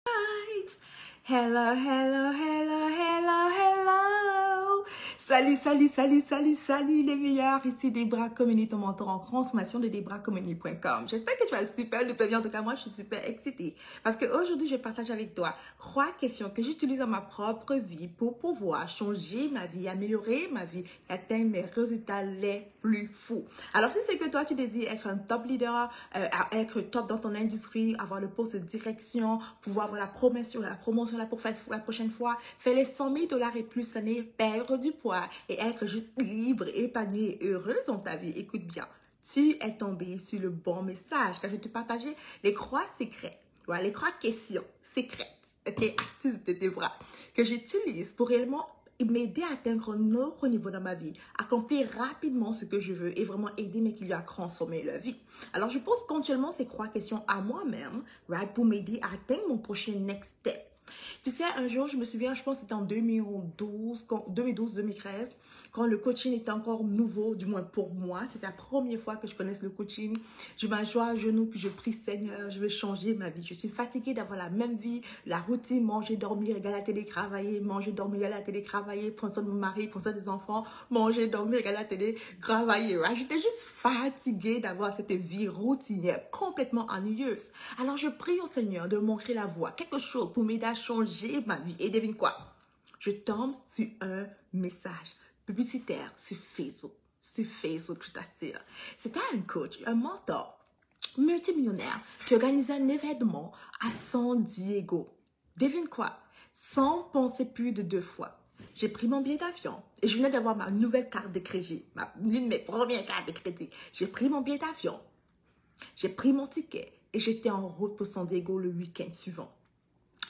Likes. Hello, hello, hello, hello, hello. Salut les meilleurs. Ici Debra Comini, ton mentor en transformation de DebraComini.com. J'espère que tu vas super bien. En tout cas, moi, je suis super excitée parce qu'aujourd'hui, je partage avec toi 3 questions que j'utilise dans ma propre vie pour pouvoir changer ma vie, améliorer ma vie et atteindre mes résultats les plus fous. Alors, si c'est que toi, tu désires être un top leader, être top dans ton industrie, avoir le poste de direction, pouvoir avoir la promotion là pour faire la prochaine fois, faire les 100 000 $ et plus l'année, perdre du poids et être juste libre, épanouie et heureuse dans ta vie. Écoute bien, tu es tombé sur le bon message car je vais te partager les 3 secrets, les 3 questions secrètes, astuces de tes bras que j'utilise pour réellement m'aider à atteindre un autre niveau dans ma vie, accomplir rapidement ce que je veux et vraiment aider mes clients à transformer leur vie. Alors, je pose continuellement ces 3 questions à moi-même, pour m'aider à atteindre mon prochain next step. Tu sais, un jour, je me souviens, je pense que c'était en 2012-2013, quand le coaching était encore nouveau, du moins pour moi. C'était la première fois que je connaisse le coaching. Je m'assois à genoux, puis je prie, Seigneur, je veux changer ma vie. Je suis fatiguée d'avoir la même vie, la routine, manger, dormir, regarder la télé, travailler, manger, dormir, regarder la télé, travailler, prendre soin de mon mari, prendre soin des enfants, manger, dormir, regarder la télé, travailler. J'étais juste fatiguée d'avoir cette vie routinière, complètement ennuyeuse. Alors, je prie au Seigneur de montrer la voie, quelque chose pour m'aider à changer ma vie. Et devine quoi? Je tombe sur un message publicitaire sur Facebook. Je t'assure. C'était un coach, un mentor multimillionnaire qui organisait un événement à San Diego. Devine quoi? Sans penser plus de 2 fois. J'ai pris mon billet d'avion et je venais d'avoir ma nouvelle carte de crédit, l'une de mes premières cartes de crédit. J'ai pris mon billet d'avion, j'ai pris mon ticket et j'étais en route pour San Diego le week-end suivant.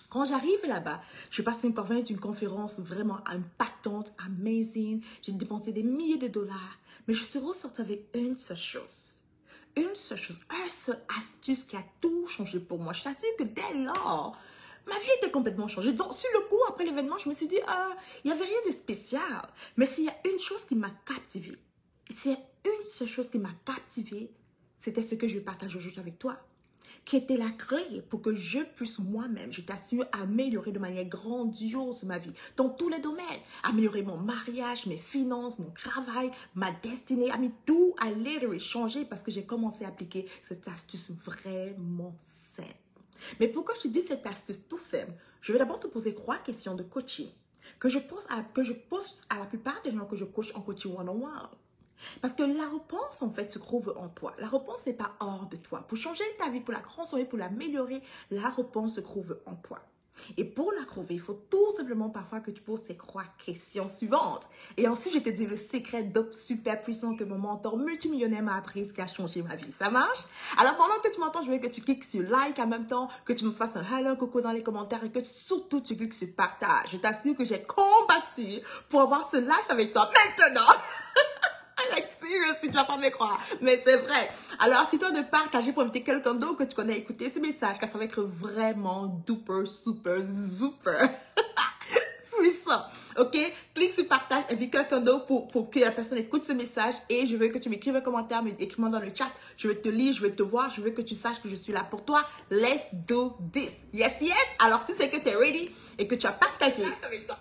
Quand j'arrive là-bas, je passe une conférence vraiment impactante, amazing. J'ai dépensé des milliers de dollars, mais je suis ressortie avec une seule chose. Une seule astuce qui a tout changé pour moi. Je t'assure que dès lors, ma vie était complètement changée. Donc, sur le coup, après l'événement, je me suis dit, il n'y avait rien de spécial. Mais s'il y a une chose qui m'a captivée, c'était ce que je partage aujourd'hui avec toi, qui était la clé pour que je puisse moi-même, je t'assure, améliorer de manière grandiose ma vie dans tous les domaines. Améliorer mon mariage, mes finances, mon travail, ma destinée. Tout allait changer parce que j'ai commencé à appliquer cette astuce vraiment simple. Mais pourquoi je te dis cette astuce tout simple? Je vais d'abord te poser 3 questions de coaching que je pose à la plupart des gens que je coach en coaching one-on-one. Parce que la réponse, en fait, se trouve en toi. La réponse n'est pas hors de toi. Pour changer ta vie, pour la transformer, pour l'améliorer, la réponse se trouve en toi. Et pour la trouver, il faut tout simplement parfois que tu poses ces 3 questions suivantes. Et ensuite, je te dis le secret d'op super puissant que mon mentor multimillionnaire m'a appris, ce qui a changé ma vie. Ça marche? Alors, pendant que tu m'entends, je veux que tu cliques sur like en même temps, que tu me fasses un hello, coucou dans les commentaires et que surtout tu cliques sur partage. Je t'assure que j'ai combattu pour avoir ce live avec toi maintenant. Like serious, si tu vas pas me croire, mais c'est vrai. Alors, si toi de partager pour inviter quelqu'un d'autre que tu connais à écouter ce message, car ça va être vraiment duper, super puissant, ok? Clique sur partage, invite quelqu'un d'autre pour que la personne écoute ce message et je veux que tu m'écrives un commentaire, écris-moi dans le chat, je vais te lire, je vais te voir, je veux que tu saches que je suis là pour toi. Let's do this. Yes, yes. Alors, si c'est que tu es ready et que tu as partagé avec toi,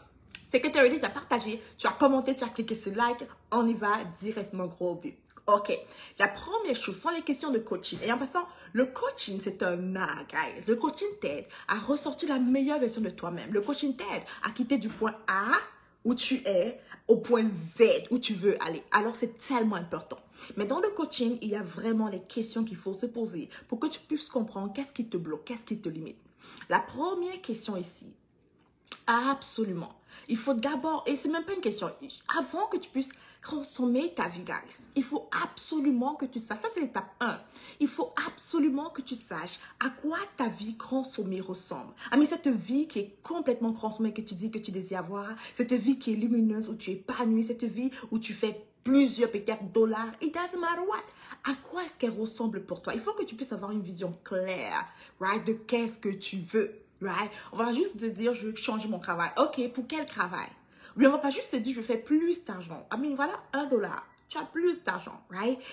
c'est que tu as ready, tu as partagé, tu as commenté, tu as cliqué sur like, on y va directement gros but. Ok, la première chose sont les questions de coaching. Et en passant, le coaching, c'est un art, guys. Le coaching t'aide à ressortir la meilleure version de toi-même. Le coaching t'aide à quitter du point A, où tu es, au point Z, où tu veux aller. Alors, c'est tellement important. Mais dans le coaching, il y a vraiment les questions qu'il faut se poser pour que tu puisses comprendre qu'est-ce qui te bloque, qu'est-ce qui te limite. La première question ici, absolument. Il faut d'abord, et c'est même pas une question, avant que tu puisses consommer ta vie, guys, il faut absolument que tu saches, ça c'est l'étape 1, il faut absolument que tu saches à quoi ta vie consommée ressemble. Mais cette vie qui est complètement consommée, que tu dis que tu désires avoir, cette vie qui est lumineuse, où tu es épanoui, cette vie où tu fais plusieurs peut-être dollars, it doesn't matter what. À quoi est-ce qu'elle ressemble pour toi? Il faut que tu puisses avoir une vision claire, de qu'est-ce que tu veux. On va juste te dire, je veux changer mon travail. Ok, pour quel travail? Mais on va pas juste te dire, je fais plus d'argent. Voilà, $1. Tu as plus d'argent,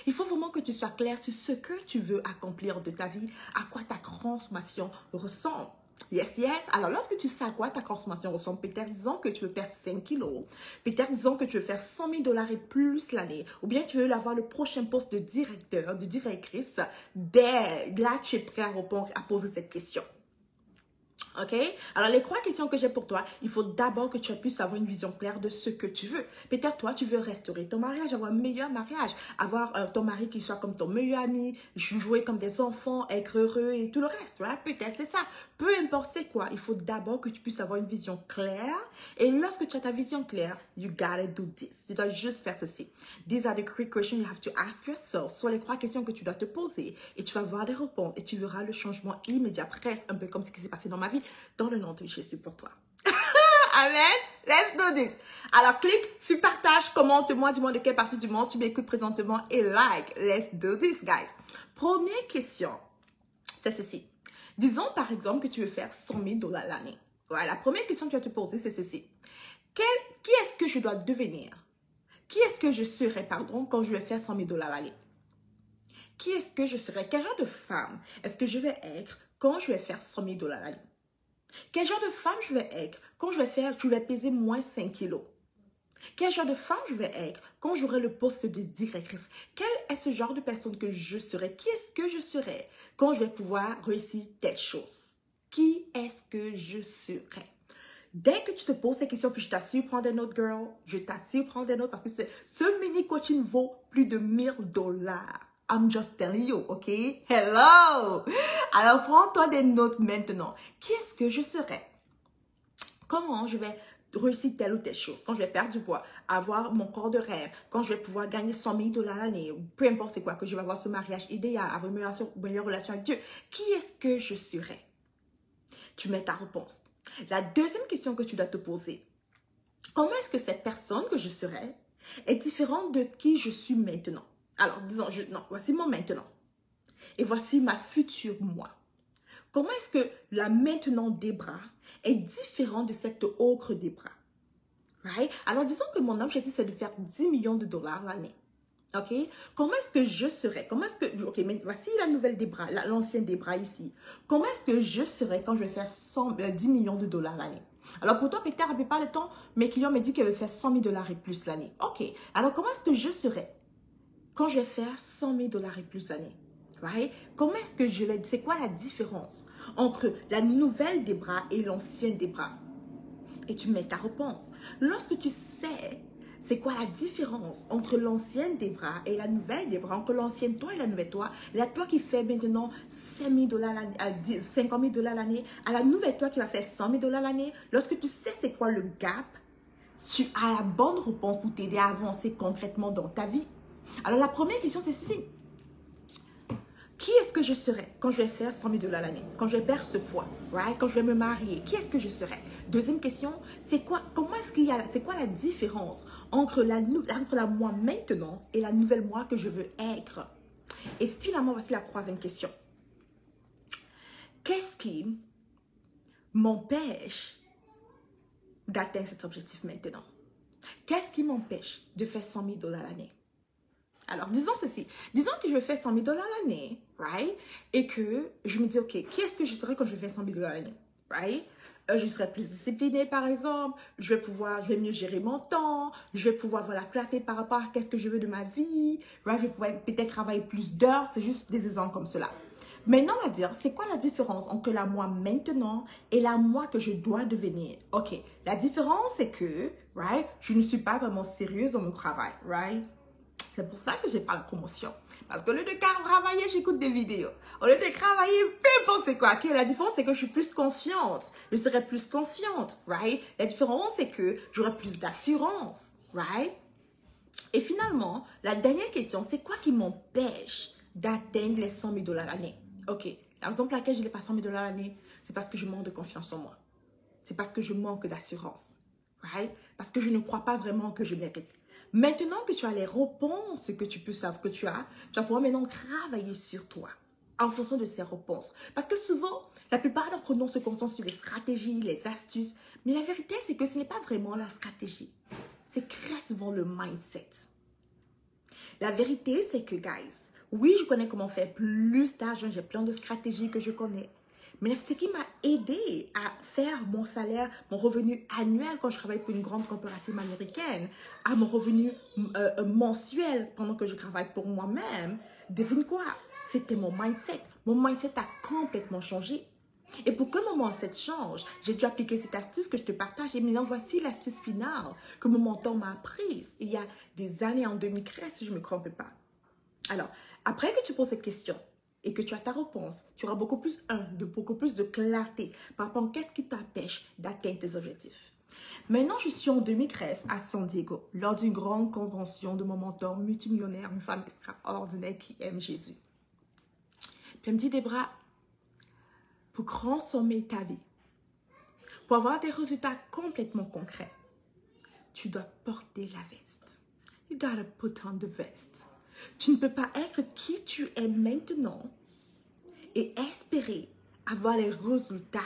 Il faut vraiment que tu sois clair sur ce que tu veux accomplir de ta vie, à quoi ta transformation ressemble. Yes, yes. Alors, lorsque tu sais à quoi ta consommation ressemble, peut-être disons que tu veux perdre 5 kilos, peut-être disons que tu veux faire 100 000 dollars et plus l'année, ou bien tu veux avoir le prochain poste de directeur, de directrice, dès là, tu es prêt à répondre, à poser cette question. Ok? Alors, les 3 questions que j'ai pour toi, il faut d'abord que tu puisses avoir une vision claire de ce que tu veux. Peut-être toi, tu veux restaurer ton mariage, avoir un meilleur mariage, avoir ton mari qui soit comme ton meilleur ami, jouer comme des enfants, être heureux et tout le reste. Voilà, peut-être c'est ça. Peu importe c'est quoi, il faut d'abord que tu puisses avoir une vision claire. Et lorsque tu as ta vision claire, you gotta do this. Tu dois juste faire ceci. These are the 3 questions you have to ask yourself. Ce sont les 3 questions que tu dois te poser et tu vas voir des réponses et tu verras le changement immédiat, presque un peu comme ce qui s'est passé dans ma vie. Dans le nom de Jésus pour toi. Amen. Let's do this. Alors, clique sur partage, commente-moi, dis-moi de quelle partie du monde tu m'écoutes présentement et like. Let's do this, guys. Première question, c'est ceci. Disons, par exemple, que tu veux faire 100 000 dollars l'année. Voilà, la première question que tu vas te poser, c'est ceci. Qui est-ce que je dois devenir? Qui est-ce que je serai, pardon, quand je vais faire 100 000 dollars l'année? Qui est-ce que je serai? Quel genre de femme est-ce que je vais être quand je vais faire 100 000 dollars l'année? Quel genre de femme je vais être quand je vais peser moins 5 kilos? Quel genre de femme je vais être quand j'aurai le poste de directrice? Quel est ce genre de personne que je serai? Qui est-ce que je serai quand je vais pouvoir réussir telle chose? Qui est-ce que je serai? Dès que tu te poses ces questions, puis je t'assure, prends des notes, girl. Je t'assure, prends des notes parce que ce mini coaching vaut plus de 1000 dollars. I'm just telling you, ok? Hello! Alors, prends-toi des notes maintenant. Qui est-ce que je serai? Comment je vais réussir telle ou telle chose? Quand je vais perdre du poids, avoir mon corps de rêve, quand je vais pouvoir gagner 100 000 dollars l'année, peu importe c'est quoi, que je vais avoir ce mariage idéal, avoir une meilleure relation avec Dieu. Qui est-ce que je serai? Tu mets ta réponse. La deuxième question que tu dois te poser, comment est-ce que cette personne que je serai est différente de qui je suis maintenant? Alors, disons, non, voici mon maintenant. Et voici ma future moi. Comment est-ce que la maintenant Debra est différente de cette autre Debra? Right? Alors, disons que mon objectif, c'est de faire 10 millions de dollars l'année. OK? Comment est-ce que je serai? Comment est-ce que... OK, mais voici la nouvelle Debra, l'ancienne Debra ici. Comment est-ce que je serai quand je vais faire 10 millions de dollars l'année? Alors, pour toi, peut-être, à la plupart du temps, mes clients me disent qu'elle veut faire 100 000 dollars et plus l'année. OK. Alors, comment est-ce que je serai quand je vais faire 100 000 dollars et plus l'année? Right? Comment est-ce que je vais... C'est quoi la différence entre la nouvelle Debra et l'ancienne Debra? Et tu mets ta réponse. Lorsque tu sais c'est quoi la différence entre l'ancienne Debra et la nouvelle Debra, entre l'ancienne toi et la nouvelle toi, la toi qui fait maintenant 5 000 dollars l'année, 50 000 dollars l'année, à la nouvelle toi qui va faire 100 000 dollars l'année, lorsque tu sais c'est quoi le gap, tu as la bonne réponse pour t'aider à avancer concrètement dans ta vie. Alors la première question c'est ceci. Qui est-ce que je serai quand je vais faire 100 000 dollars l'année? Quand je vais perdre ce poids, right? Quand je vais me marier, qui est-ce que je serai? Deuxième question, c'est quoi? Comment est-ce qu'il y a, c'est quoi la différence entre la moi maintenant et la nouvelle moi que je veux être? Et finalement, voici la troisième question. Qu'est-ce qui m'empêche d'atteindre cet objectif maintenant? Qu'est-ce qui m'empêche de faire 100 000 dollars l'année? Alors, disons ceci. Disons que je vais faire 100 000 dollars l'année, right? Et que je me dis, OK, qui est-ce que je serai quand je vais faire 100 000 dollars l'année, right? Je serai plus disciplinée, par exemple. Je vais mieux gérer mon temps. Je vais pouvoir avoir la clarté par rapport à qu'est-ce que je veux de ma vie, right? Je vais pouvoir peut-être travailler plus d'heures. C'est juste des exemples comme cela. Maintenant, on va dire, c'est quoi la différence entre la moi maintenant et la moi que je dois devenir? OK, la différence, c'est que, right, je ne suis pas vraiment sérieuse dans mon travail, right? C'est pour ça que j'ai pas la promotion. Parce qu'au lieu de travailler, j'écoute des vidéos. Au lieu de travailler, peu importe c'est quoi. Okay? La différence, c'est que je suis plus confiante. Je serai plus confiante, right? La différence, c'est que j'aurai plus d'assurance, right? Et finalement, la dernière question, c'est quoi qui m'empêche d'atteindre les 100 000 dollars l'année? OK. La raison pour laquelle je n'ai pas 100 000 dollars l'année, c'est parce que je manque de confiance en moi. C'est parce que je manque d'assurance, right? Parce que je ne crois pas vraiment que je mérite. Maintenant que tu as les réponses que tu peux savoir que tu vas pouvoir maintenant travailler sur toi en fonction de ces réponses. Parce que souvent, la plupart d'entre nous se concentrent sur les stratégies, les astuces. Mais la vérité, c'est que ce n'est pas vraiment la stratégie. C'est très souvent le mindset. La vérité, c'est que, guys, oui, je connais comment faire plus d'argent. J'ai plein de stratégies que je connais. Mais ce qui aidé à faire mon salaire, mon revenu annuel quand je travaille pour une grande coopérative américaine, à mon revenu mensuel pendant que je travaille pour moi-même. Devine quoi? C'était mon mindset. Mon mindset a complètement changé. Et pour que mon mindset change, j'ai dû appliquer cette astuce que je te partage. Et maintenant, voici l'astuce finale que mon mentor m'a apprise il y a des années, en 2013, si je ne me trompe pas. Alors, après que tu poses cette question et que tu as ta réponse, tu auras beaucoup plus de clarté par rapport à qu'est-ce qui t'empêche d'atteindre tes objectifs. Maintenant, je suis en 2013 à San Diego, lors d'une grande convention de mon mentor multimillionnaire, une femme extraordinaire qui aime Jésus. Puis elle me dit, Debra, pour transformer ta vie, pour avoir des résultats complètement concrets, tu dois porter la veste. You gotta put on the vest. Tu ne peux pas être qui tu es maintenant et espérer avoir les résultats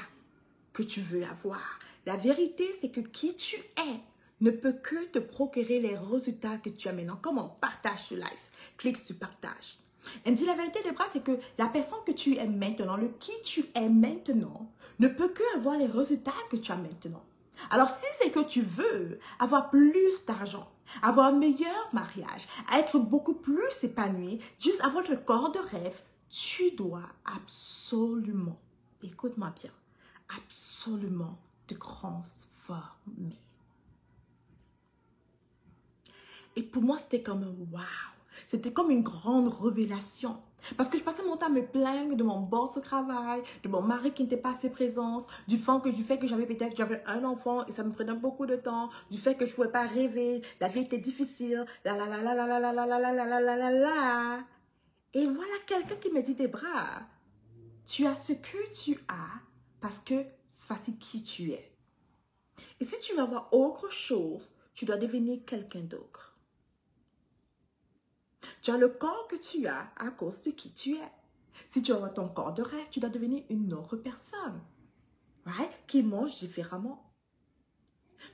que tu veux avoir. La vérité, c'est que qui tu es ne peut que te procurer les résultats que tu as maintenant. Comment? Partage ce live. Clique sur partage. Elle me dit la vérité, Debra, c'est que la personne que tu es maintenant, le qui tu es maintenant, ne peut que avoir les résultats que tu as maintenant. Alors, si c'est que tu veux avoir plus d'argent, avoir un meilleur mariage, être beaucoup plus épanoui, juste avoir le corps de rêve, tu dois absolument, écoute-moi bien, absolument te transformer. Et pour moi, c'était comme un wow. C'était comme une grande révélation. Parce que je passais mon temps à me plaindre de mon boss au travail, de mon mari qui n'était pas assez présent, du fait que j'avais un enfant et ça me prenait beaucoup de temps, du fait que je ne pouvais pas rêver, la vie était difficile, Et voilà quelqu'un qui me dit, Debra, tu as ce que tu as parce que voici qui tu es. Et si tu veux avoir autre chose, tu dois devenir quelqu'un d'autre. Tu as le corps que tu as à cause de qui tu es. Si tu as ton corps de rêve, tu dois devenir une autre personne, right? Qui mange différemment.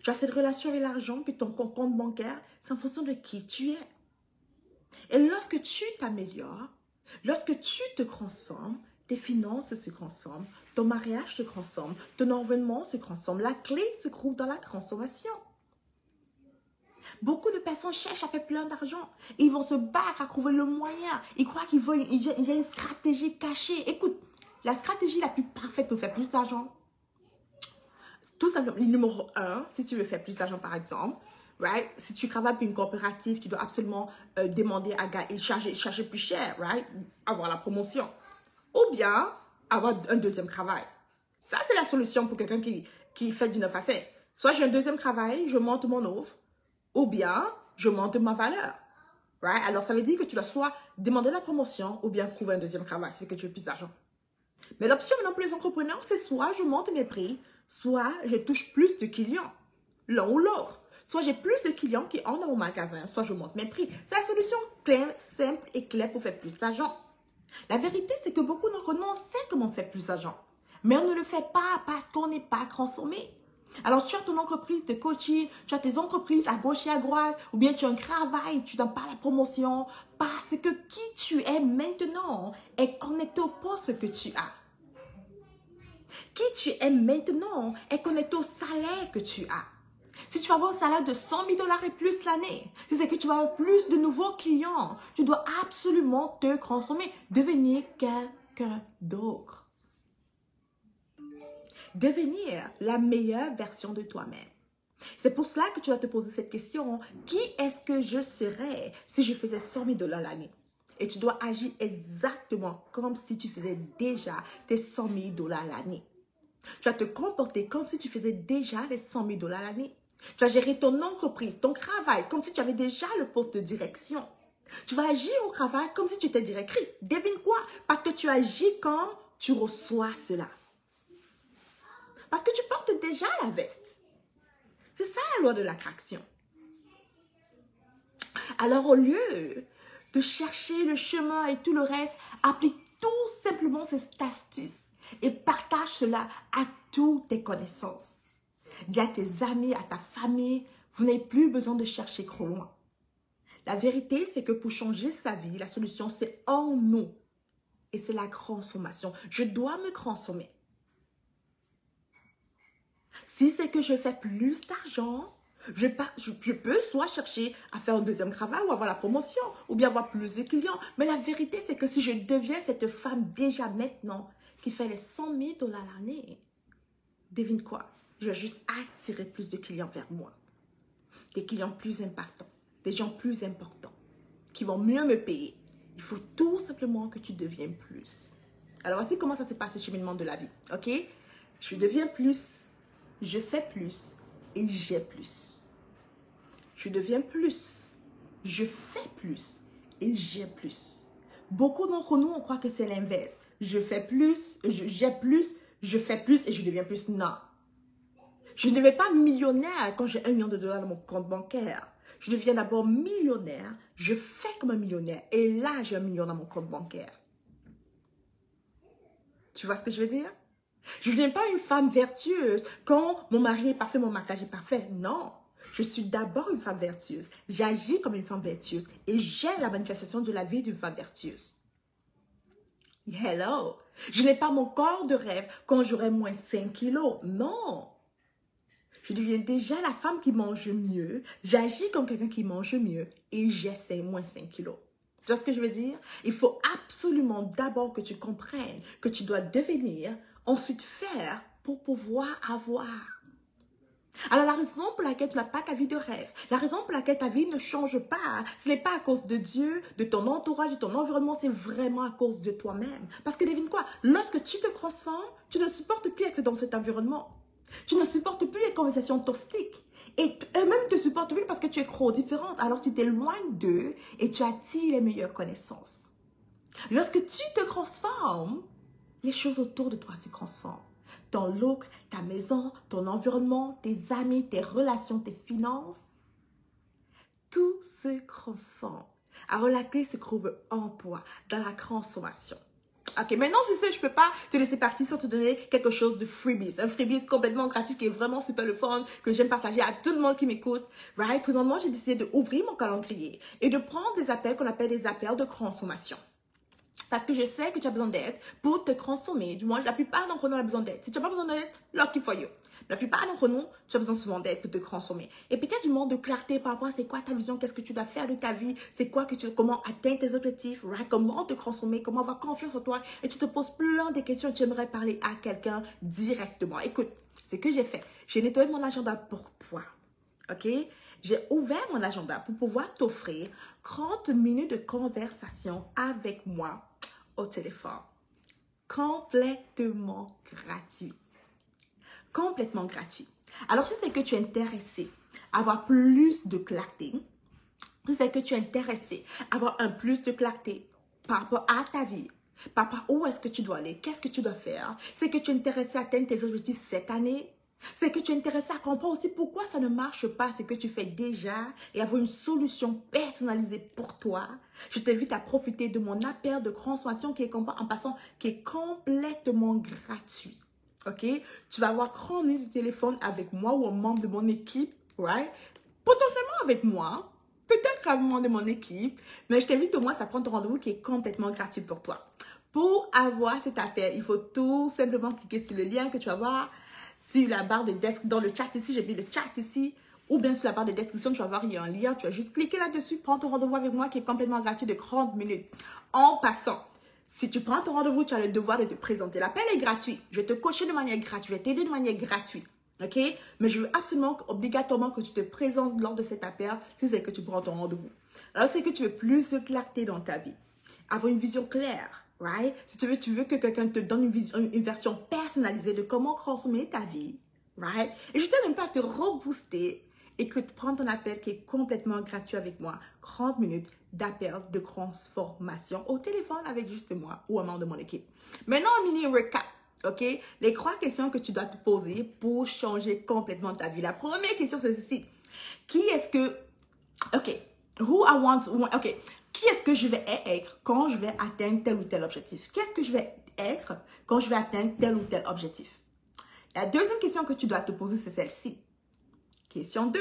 Tu as cette relation avec l'argent, que ton compte bancaire, c'est en fonction de qui tu es. Et lorsque tu t'améliores, lorsque tu te transformes, tes finances se transforment, ton mariage se transforme, ton environnement se transforme. La clé se trouve dans la transformation. Beaucoup de personnes cherchent à faire plein d'argent. Ils vont se battre à trouver le moyen. Ils croient qu'il y a une stratégie cachée. Écoute, la stratégie la plus parfaite pour faire plus d'argent, tout simplement, numéro 1, si tu veux faire plus d'argent par exemple, right? Si tu travailles pour une coopérative, tu dois absolument demander à charger plus cher, right? Avoir la promotion. Ou bien avoir un deuxième travail. Ça, c'est la solution pour quelqu'un qui fait du 9 à 5. Soit j'ai un deuxième travail, je monte mon offre, ou bien je monte ma valeur. Right? Alors, ça veut dire que tu dois soit demander la promotion ou bien trouver un deuxième travail si c'est que tu veux plus d'argent. Mais l'option maintenant pour les entrepreneurs, c'est soit je monte mes prix, soit je touche plus de clients. L'un ou l'autre. Soit j'ai plus de clients qui entrent dans mon magasin, soit je monte mes prix. C'est la solution claire, simple et claire pour faire plus d'argent. La vérité, c'est que beaucoup d'entre nous, on sait comment faire plus d'argent. Mais on ne le fait pas parce qu'on n'est pas transformé. Alors, tu as ton entreprise de coaching, tu as tes entreprises à gauche et à droite, ou bien tu as un travail, tu n'as pas la promotion, parce que qui tu es maintenant est connecté au poste que tu as. Qui tu es maintenant est connecté au salaire que tu as. Si tu vas avoir un salaire de 100 000 $ et plus l'année, si c'est que tu vas avoir plus de nouveaux clients, tu dois absolument te transformer, devenir quelqu'un d'autre. Devenir la meilleure version de toi-même. C'est pour cela que tu vas te poser cette question. Qui est-ce que je serais si je faisais 100 000 $ l'année? Et tu dois agir exactement comme si tu faisais déjà tes 100 000 $ l'année. Tu vas te comporter comme si tu faisais déjà les 100 000 $ l'année. Tu vas gérer ton entreprise, ton travail, comme si tu avais déjà le poste de direction. Tu vas agir au travail comme si tu étais directrice. Devine quoi? Parce que tu agis comme tu reçois cela. Parce que tu portes déjà la veste. C'est ça la loi de l'attraction. Alors au lieu de chercher le chemin et tout le reste, applique tout simplement cette astuce et partage cela à toutes tes connaissances. Dis à tes amis, à ta famille, vous n'avez plus besoin de chercher trop loin. La vérité, c'est que pour changer sa vie, la solution, c'est en nous. Et c'est la transformation. Je dois me transformer. Si c'est que je fais plus d'argent, je peux soit chercher à faire un deuxième travail ou avoir la promotion ou bien avoir plus de clients. Mais la vérité, c'est que si je deviens cette femme déjà maintenant qui fait les 100 000 $ l'année, devine quoi? Je vais juste attirer plus de clients vers moi. Des clients plus impactants, des gens plus importants qui vont mieux me payer. Il faut tout simplement que tu deviennes plus. Alors, voici comment ça se passe, le cheminement de la vie, ok? Je deviens plus, je fais plus et j'ai plus. Je deviens plus, je fais plus et j'ai plus. Beaucoup d'entre nous, on croit que c'est l'inverse. Je fais plus, j'ai plus, je fais plus et je deviens plus. Non. Je ne deviens pas millionnaire quand j'ai $1 million dans mon compte bancaire. Je deviens d'abord millionnaire, je fais comme un millionnaire et là, j'ai $1 million dans mon compte bancaire. Tu vois ce que je veux dire? Je ne deviens pas une femme vertueuse quand mon mari est parfait, mon mariage est parfait. Non, je suis d'abord une femme vertueuse. J'agis comme une femme vertueuse et j'ai la manifestation de la vie d'une femme vertueuse. Hello! Je n'ai pas mon corps de rêve quand j'aurai moins 5 kilos. Non! Je deviens déjà la femme qui mange mieux. J'agis comme quelqu'un qui mange mieux et j'essaie moins 5 kilos. Tu vois ce que je veux dire? Il faut absolument d'abord que tu comprennes que tu dois devenir, ensuite faire pour pouvoir avoir. Alors la raison pour laquelle tu n'as pas ta vie de rêve, la raison pour laquelle ta vie ne change pas, ce n'est pas à cause de Dieu, de ton entourage, de ton environnement, c'est vraiment à cause de toi-même. Parce que devine quoi? Lorsque tu te transformes, tu ne supportes plus être dans cet environnement. Tu ne supportes plus les conversations toxiques. Et eux-mêmes ne te supportent plus parce que tu es trop différente. Alors tu t'éloignes d'eux et tu attires les meilleures connaissances. Lorsque tu te transformes, les choses autour de toi se transforment. Ton look, ta maison, ton environnement, tes amis, tes relations, tes finances, tout se transforme. Alors la clé se trouve en toi, dans la transformation. Ok, maintenant, tu sais, je ne peux pas te laisser partir sans te donner quelque chose de freebies. Un freebies complètement gratuit qui est vraiment super le fun, que j'aime partager à tout le monde qui m'écoute. Right? Présentement, j'ai décidé d'ouvrir mon calendrier et de prendre des appels qu'on appelle des appels de transformation. Parce que je sais que tu as besoin d'aide pour te transformer. Du moins, la plupart d'entre nous ont besoin d'aide. Si tu n'as pas besoin d'aide, lucky for you. La plupart d'entre nous, tu as besoin souvent d'aide pour te transformer. Et peut-être du manque de clarté par rapport à c'est quoi ta vision, qu'est-ce que tu dois faire de ta vie, c'est quoi que comment atteindre tes objectifs, right? Comment te transformer, comment avoir confiance en toi. Et tu te poses plein de questions et tu aimerais parler à quelqu'un directement. Écoute, ce que j'ai fait, j'ai nettoyé mon agenda pour toi. Ok? J'ai ouvert mon agenda pour pouvoir t'offrir 30 minutes de conversation avec moi au téléphone. Complètement gratuit. Complètement gratuit. Alors, si c'est que tu es intéressé à avoir plus de clarté, si c'est que tu es intéressé à avoir un plus de clarté par rapport à ta vie, par rapport à où est-ce que tu dois aller, qu'est-ce que tu dois faire, c'est que tu es intéressé à atteindre tes objectifs cette année, c'est que tu es intéressé à comprendre aussi pourquoi ça ne marche pas, ce que tu fais déjà et avoir une solution personnalisée pour toi. Je t'invite à profiter de mon appel de transformation qui est en passant, qui est complètement gratuit. Ok? Tu vas avoir 30 minutes de téléphone avec moi ou un membre de mon équipe, right? Potentiellement avec moi, peut-être un membre de mon équipe, mais je t'invite au moins à prendre ton rendez-vous qui est complètement gratuit pour toi. Pour avoir cet appel, il faut tout simplement cliquer sur le lien que tu vas voir sur la barre de description, dans le chat ici, j'ai mis le chat ici, ou bien sur la barre de description, tu vas voir, il y a un lien, tu vas juste cliquer là-dessus, prends ton rendez-vous avec moi qui est complètement gratuit de 30 minutes. En passant, si tu prends ton rendez-vous, tu as le devoir de te présenter. L'appel est gratuit. Je vais te coacher de manière gratuite, je vais t'aider de manière gratuite. Ok? Mais je veux absolument, obligatoirement que tu te présentes lors de cet appel si c'est que tu prends ton rendez-vous. Alors, c'est que tu veux plus de clarté dans ta vie. Avoir une vision claire. Right? Si tu veux que quelqu'un te donne une version personnalisée de comment transformer ta vie, right? Et je t'aide pas à te rebooster et que tu prends ton appel qui est complètement gratuit avec moi. 30 minutes d'appel de transformation au téléphone avec juste moi ou un membre de mon équipe. Maintenant, un mini recap. OK? Les 3 questions que tu dois te poser pour changer complètement ta vie. La première question, c'est ceci. Qui est-ce que... OK. OK. Qui est-ce que je vais être quand je vais atteindre tel ou tel objectif? Qu'est-ce que je vais être quand je vais atteindre tel ou tel objectif? La deuxième question que tu dois te poser, c'est celle-ci. Question 2.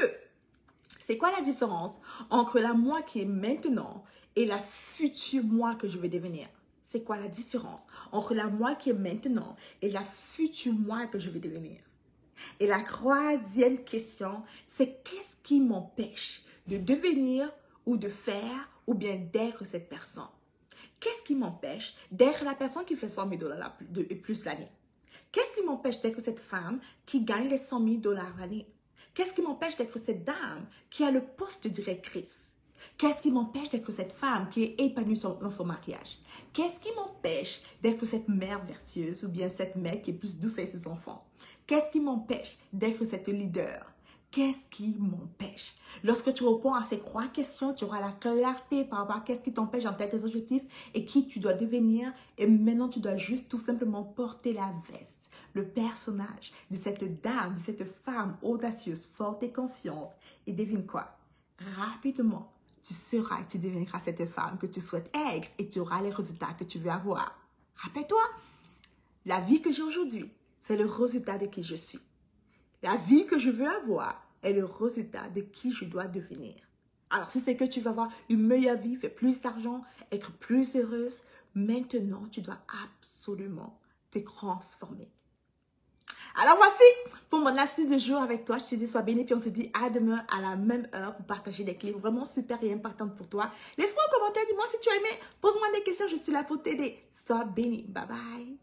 C'est quoi la différence entre la moi qui est maintenant et la future moi que je vais devenir? C'est quoi la différence entre la moi qui est maintenant et la future moi que je vais devenir? Et la troisième question, c'est qu'est-ce qui m'empêche de devenir ou de faire ou bien d'être cette personne? Qu'est-ce qui m'empêche d'être la personne qui fait 100 000 $ et plus l'année? Qu'est-ce qui m'empêche d'être cette femme qui gagne les 100 000 $ l'année? Qu'est-ce qui m'empêche d'être cette dame qui a le poste de directrice? Qu'est-ce qui m'empêche d'être cette femme qui est épanouie dans son mariage? Qu'est-ce qui m'empêche d'être cette mère vertueuse ou bien cette mère qui est plus douce avec ses enfants? Qu'est-ce qui m'empêche d'être cette leader? Qu'est-ce qui m'empêche? Lorsque tu réponds à ces 3 questions, tu auras la clarté par rapport à qu'est-ce qui t'empêche dans tes objectifs et qui tu dois devenir. Et maintenant, tu dois juste tout simplement porter la veste, le personnage de cette dame, de cette femme audacieuse, forte et confiance. Et devine quoi? Rapidement, tu seras et tu deviendras cette femme que tu souhaites être et tu auras les résultats que tu veux avoir. Rappelle-toi, la vie que j'ai aujourd'hui, c'est le résultat de qui je suis. La vie que je veux avoir est le résultat de qui je dois devenir. Alors, si c'est que tu vas avoir une meilleure vie, faire plus d'argent, être plus heureuse, maintenant, tu dois absolument te transformer. Alors, voici pour mon astuce de jour avec toi. Je te dis, sois béni, puis on se dit à demain à la même heure pour partager des clés vraiment super et importantes pour toi. Laisse-moi un commentaire, dis-moi si tu as aimé. Pose-moi des questions, je suis là pour t'aider. Sois béni. Bye bye.